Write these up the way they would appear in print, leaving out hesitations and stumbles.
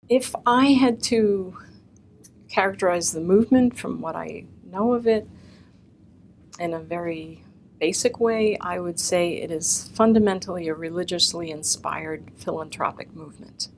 If I had to characterize the movement from what I know of it in a very basic way, I would say it is fundamentally a religiously inspired philanthropic movement.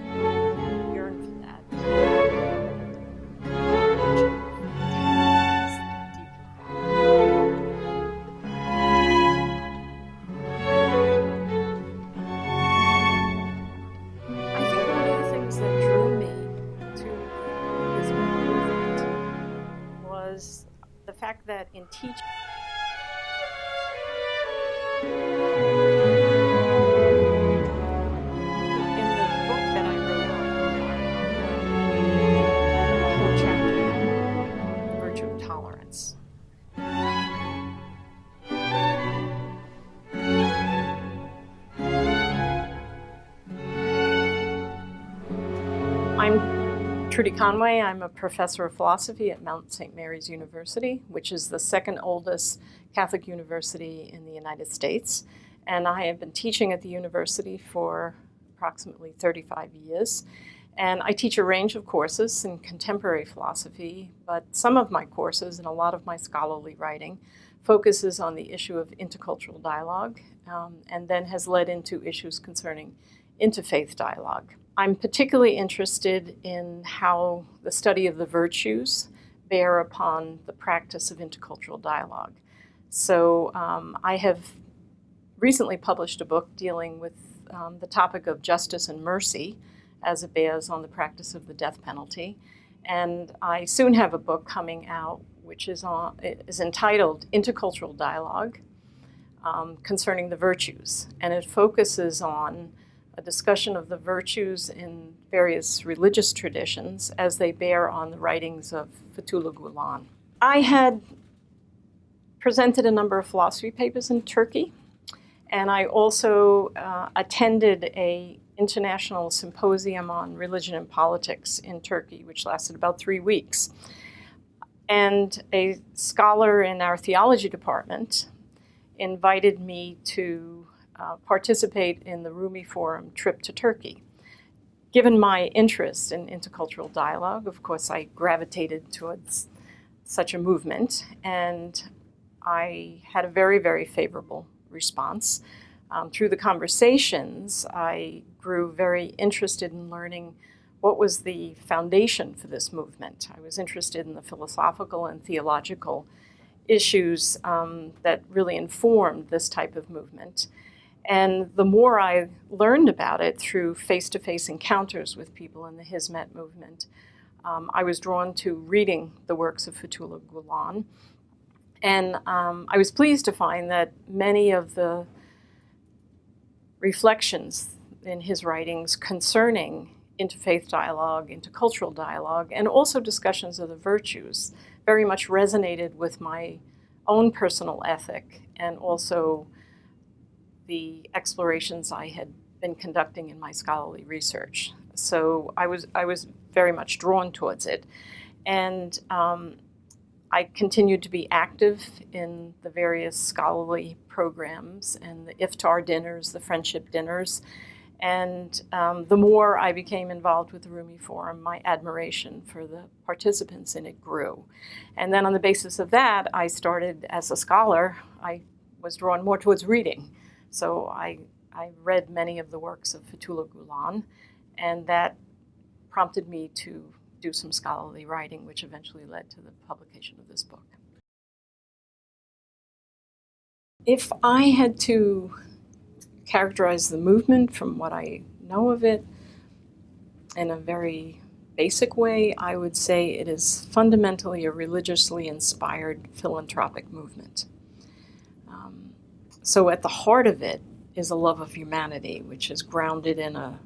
Yearn for that. I think one of the things that drew me to this movement was the fact that in teaching, in the book that I wrote on a whole chapter on the virtue of tolerance. I'm Trudy Conway. I'm a professor of philosophy at Mount St. Mary's University, which is the second oldest Catholic university in the United States. And I have been teaching at the university for approximately 35 years. And I teach a range of courses in contemporary philosophy, but some of my courses and a lot of my scholarly writing focuses on the issue of intercultural dialogue, and then has led into issues concerning interfaith dialogue. I'm particularly interested in how the study of the virtues bear upon the practice of intercultural dialogue. So I have recently published a book dealing with the topic of justice and mercy as it bears on the practice of the death penalty. And I soon have a book coming out which is entitled Intercultural Dialogue concerning the virtues. And it focuses on a discussion of the virtues in various religious traditions as they bear on the writings of Fethullah Gulen. I had presented a number of philosophy papers in Turkey, and I also attended an international symposium on religion and politics in Turkey, which lasted about 3 weeks. And a scholar in our theology department invited me to participate in the Rumi Forum trip to Turkey. Given my interest in intercultural dialogue, of course, I gravitated towards such a movement, and I had a very, very favorable response. Through the conversations, I grew very interested in learning what was the foundation for this movement. I was interested in the philosophical and theological issues that really informed this type of movement. And the more I learned about it through face-to-face encounters with people in the Hizmet movement, I was drawn to reading the works of Fethullah Gulen. And I was pleased to find that many of the reflections in his writings concerning interfaith dialogue, intercultural dialogue, and also discussions of the virtues very much resonated with my own personal ethic and also the explorations I had been conducting in my scholarly research. So I was very much drawn towards it. And I continued to be active in the various scholarly programs and the iftar dinners, the friendship dinners. And the more I became involved with the Rumi Forum, my admiration for the participants in it grew. And then on the basis of that, I started as a scholar, I was drawn more towards reading. So I read many of the works of Fethullah Gulen, and that prompted me to do some scholarly writing, which eventually led to the publication of this book. If I had to characterize the movement from what I know of it in a very basic way, I would say it is fundamentally a religiously inspired philanthropic movement. So at the heart of it is a love of humanity, which is grounded in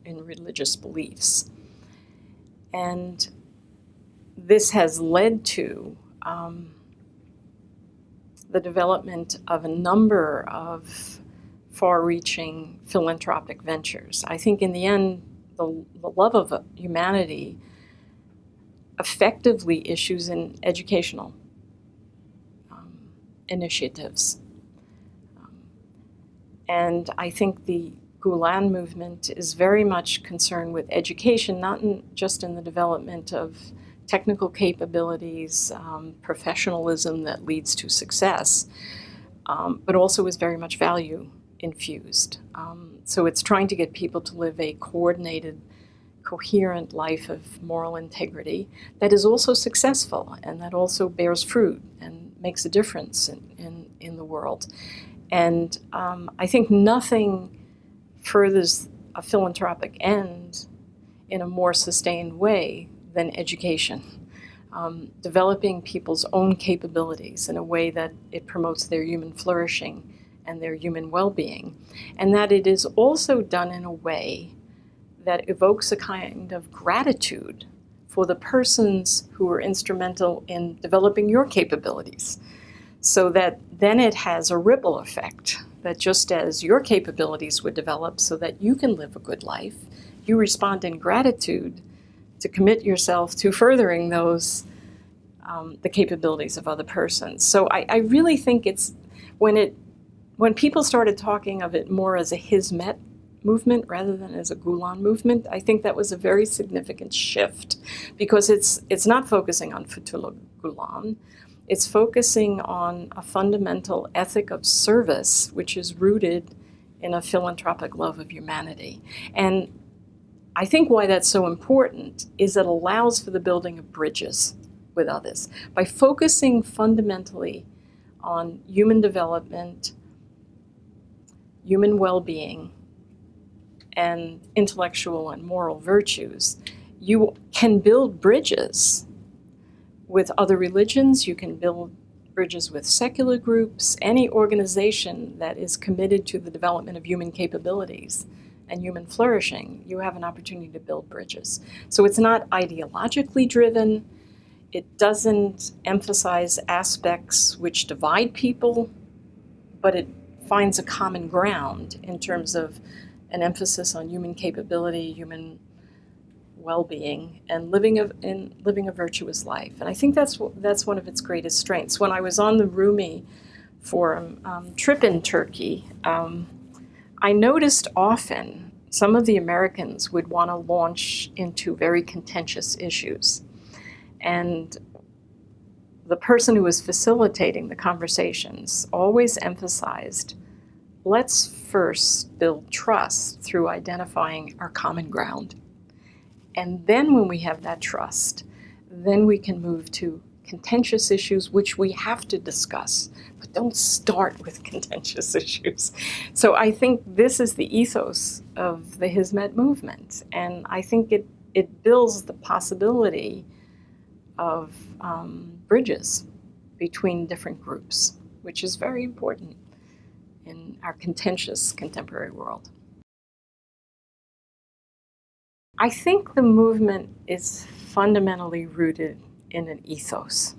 religious beliefs. And this has led to the development of a number of far-reaching philanthropic ventures. I think in the end, the love of humanity effectively issues in educational initiatives. And I think the Gulen movement is very much concerned with education, not just in the development of technical capabilities, professionalism that leads to success, but also is very much value infused. So it's trying to get people to live a coordinated, coherent life of moral integrity that is also successful and that also bears fruit and makes a difference in the world. And I think nothing furthers a philanthropic end in a more sustained way than education. Developing people's own capabilities in a way that it promotes their human flourishing and their human well-being, and that it is also done in a way that evokes a kind of gratitude for the persons who were instrumental in developing your capabilities, so that then it has a ripple effect, that just as your capabilities would develop so that you can live a good life, you respond in gratitude to commit yourself to furthering those, the capabilities of other persons. So I really think it's, when people started talking of it more as a Hizmet movement rather than as a Gulen movement, I think that was a very significant shift, because it's not focusing on Fethullah Gulen. It's focusing on a fundamental ethic of service, which is rooted in a philanthropic love of humanity. And I think why that's so important is it allows for the building of bridges with others. By focusing fundamentally on human development, human well-being, and intellectual and moral virtues, you can build bridges with other religions, you can build bridges with secular groups, any organization that is committed to the development of human capabilities and human flourishing, you have an opportunity to build bridges. So it's not ideologically driven, it doesn't emphasize aspects which divide people, but it finds a common ground in terms of an emphasis on human capability, human well-being, and living a virtuous life. And I think that's one of its greatest strengths. When I was on the Rumi Forum trip in Turkey, I noticed often some of the Americans would want to launch into very contentious issues. And the person who was facilitating the conversations always emphasized, let's first build trust through identifying our common ground. And then when we have that trust, then we can move to contentious issues, which we have to discuss, but don't start with contentious issues. So I think this is the ethos of the Hizmet movement. And I think it builds the possibility of bridges between different groups, which is very important in our contentious contemporary world. I think the movement is fundamentally rooted in an ethos.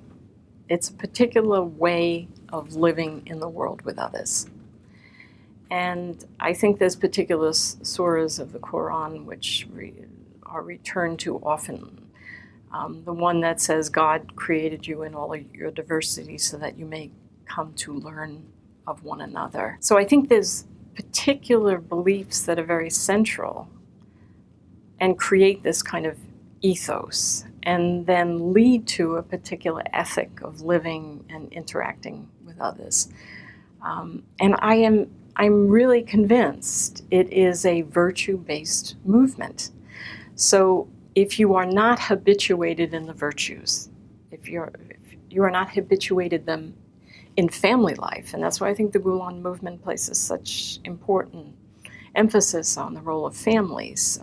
It's a particular way of living in the world with others. And I think there's particular surahs of the Quran which are returned to often. The one that says God created you in all of your diversity so that you may come to learn of one another. So I think there's particular beliefs that are very central and create this kind of ethos and then lead to a particular ethic of living and interacting with others. And I'm really convinced it is a virtue-based movement. So if you are not habituated in the virtues, if you are not habituated them in family life, and that's why I think the Gulen movement places such important emphasis on the role of families,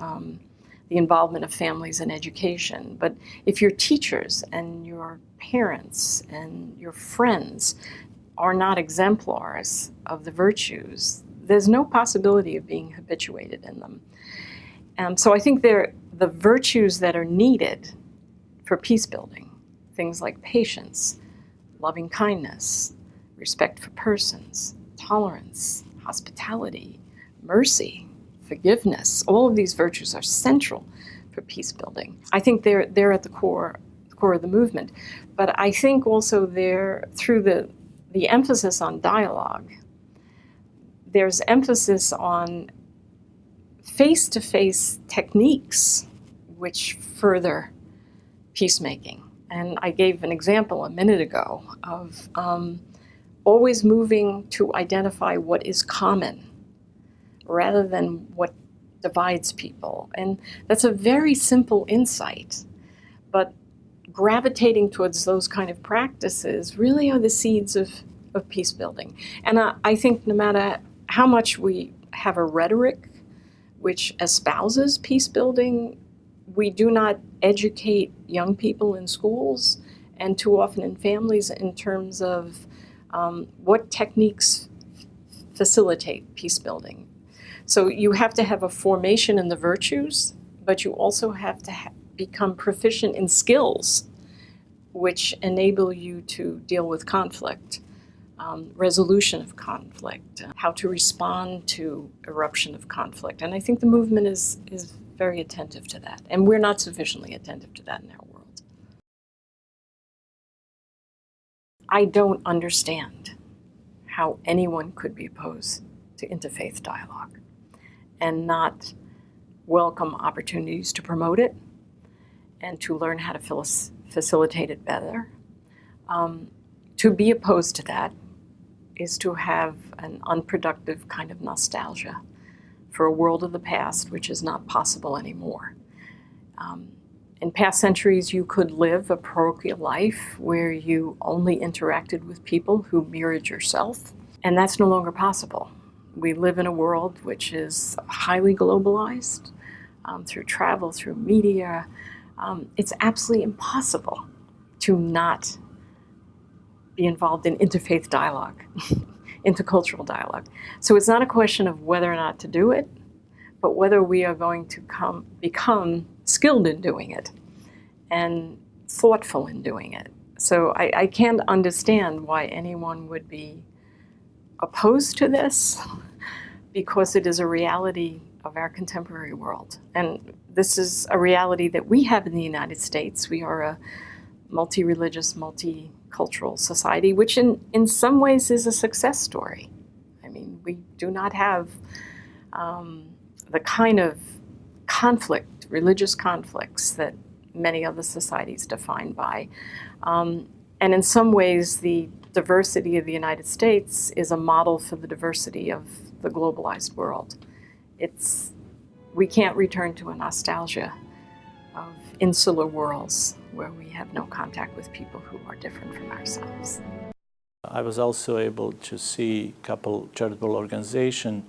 the involvement of families in education. But if your teachers and your parents and your friends are not exemplars of the virtues, there's no possibility of being habituated in them. So I think they're the virtues that are needed for peace building, things like patience, loving kindness, respect for persons, tolerance, hospitality, mercy, forgiveness. All of these virtues are central for peace building. I think they're at the core of the movement. But I think also through the emphasis on dialogue, there's emphasis on face-to-face techniques which further peacemaking. And I gave an example a minute ago of always moving to identify what is common rather than what divides people. And that's a very simple insight, but gravitating towards those kind of practices really are the seeds of peace building. And I think no matter how much we have a rhetoric which espouses peace building, we do not educate young people in schools and too often in families in terms of what techniques facilitate peace building. So you have to have a formation in the virtues, but you also have to become proficient in skills which enable you to deal with conflict, resolution of conflict, how to respond to eruption of conflict. And I think the movement is very attentive to that. And we're not sufficiently attentive to that in our world. I don't understand how anyone could be opposed to interfaith dialogue and not welcome opportunities to promote it and to learn how to facilitate it better. To be opposed to that is to have an unproductive kind of nostalgia for a world of the past which is not possible anymore. In past centuries, you could live a parochial life where you only interacted with people who mirrored yourself, and that's no longer possible. We live in a world which is highly globalized through travel, through media. It's absolutely impossible to not be involved in interfaith dialogue, intercultural dialogue. So it's not a question of whether or not to do it, but whether we are going to become skilled in doing it and thoughtful in doing it. So I can't understand why anyone would be opposed to this, because it is a reality of our contemporary world. And this is a reality that we have in the United States. We are a multi-religious, multicultural society, which in some ways is a success story. I mean, we do not have the kind of conflict, religious conflicts that many other societies defined by. And in some ways, the diversity of the United States is a model for the diversity of the globalized world. We can't return to a nostalgia of insular worlds where we have no contact with people who are different from ourselves. I was also able to see a couple charitable organizations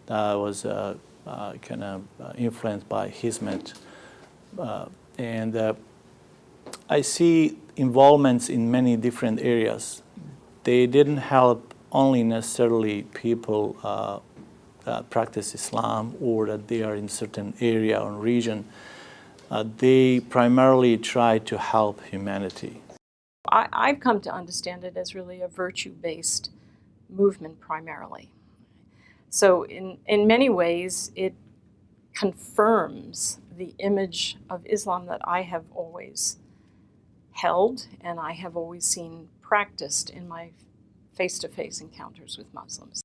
that was kind of influenced by Hizmet. And I see involvements in many different areas. They didn't help only necessarily people practice Islam or that they are in certain area or region. They primarily try to help humanity. I've come to understand it as really a virtue-based movement primarily. So in many ways, it confirms the image of Islam that I have always held and I have always seen practiced in my face-to-face encounters with Muslims.